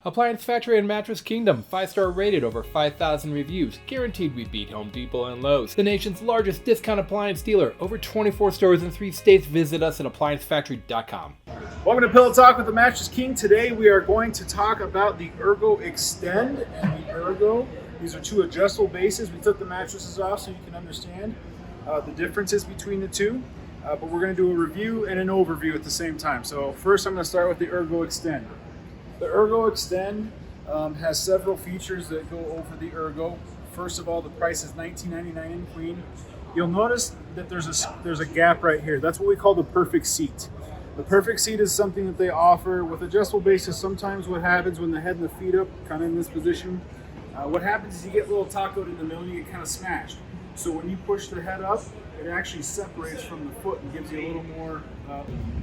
Appliance Factory and Mattress Kingdom, 5-star rated, over 5,000 reviews, guaranteed we beat Home Depot and Lowe's. The nation's largest discount appliance dealer, over 24 stores in 3 states. Visit us at ApplianceFactory.com. Welcome to Pillow Talk with the Mattress King. Today we are going to talk about the Ergo Extend and the Ergo. These are two adjustable bases. We took the mattresses off so you can understand the differences between the two. But we're going to do a review and an overview at the same time. So first I'm going to start with the Ergo Extend. The Ergo Extend has several features that go over the Ergo. First of all, the price is $19.99 in queen. You'll notice that there's a gap right here. That's what we call the perfect seat. The perfect seat is something that they offer with adjustable bases. Sometimes what happens when the head and the feet up, kind of in this position, what happens is you get a little tacoed in the middle and you get kind of smashed. So when you push the head up, it actually separates from the foot and gives you a little more.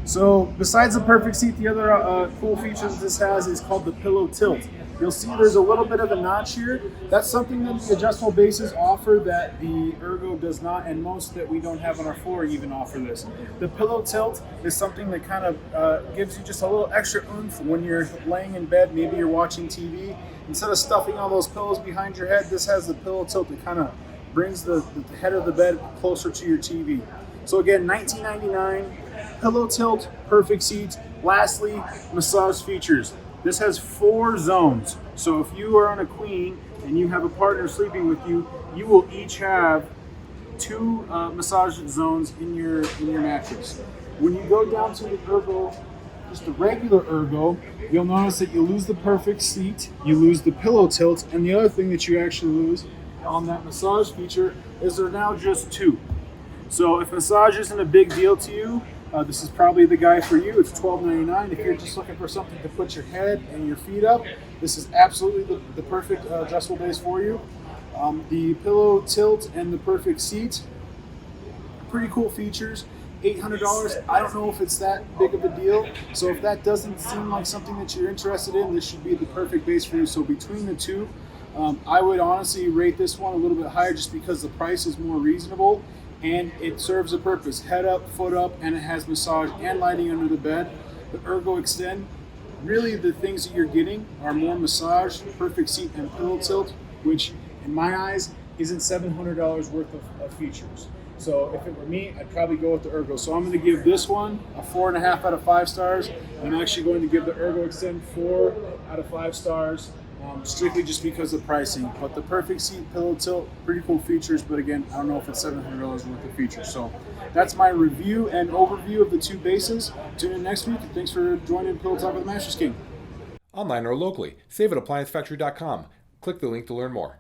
So besides the perfect seat, the other cool feature that this has is called the pillow tilt. You'll see there's a little bit of a notch here. That's something that the adjustable bases offer that the Ergo does not, and most that we don't have on our floor even offer this. The pillow tilt is something that kind of gives you just a little extra oomph when you're laying in bed, maybe you're watching TV. Instead of stuffing all those pillows behind your head, this has the pillow tilt that kind of brings the head of the bed closer to your TV. So again, $19.99, pillow tilt, perfect seat. Lastly, massage features. This has 4 zones. So if you are on a queen and you have a partner sleeping with you, you will each have 2 massage zones in your mattress. When you go down to the Ergo, just the regular Ergo, you'll notice that you lose the perfect seat, you lose the pillow tilt, and the other thing that you actually lose on that massage feature is there are now just 2. So if massage isn't a big deal to you, this is probably the guy for you. It's $12.99. If you're just looking for something to put your head and your feet up, this is absolutely the perfect adjustable base for you. The pillow tilt and the perfect seat, pretty cool features. $800. I don't know if it's that big of a deal. So if that doesn't seem like something that you're interested in, this should be the perfect base for you. So between the two, I would honestly rate this one a little bit higher just because the price is more reasonable and it serves a purpose. Head up, foot up, and it has massage and lighting under the bed. The Ergo Extend, really the things that you're getting are more massage, perfect seat, and pillow tilt, which in my eyes isn't $700 worth of features. So if it were me, I'd probably go with the Ergo. So I'm going to give this one a 4.5 out of 5 stars. I'm actually going to give the Ergo Extend 4 out of 5 stars. Strictly just because of pricing. But the perfect seat, pillow tilt, pretty cool features, but again, I don't know if it's $700 worth of features. So that's my review and overview of the 2 bases. Tune in next week, and thanks for joining Pillow Talk with the Mattress King. Online or locally, save at ApplianceFactory.com. Click the link to learn more.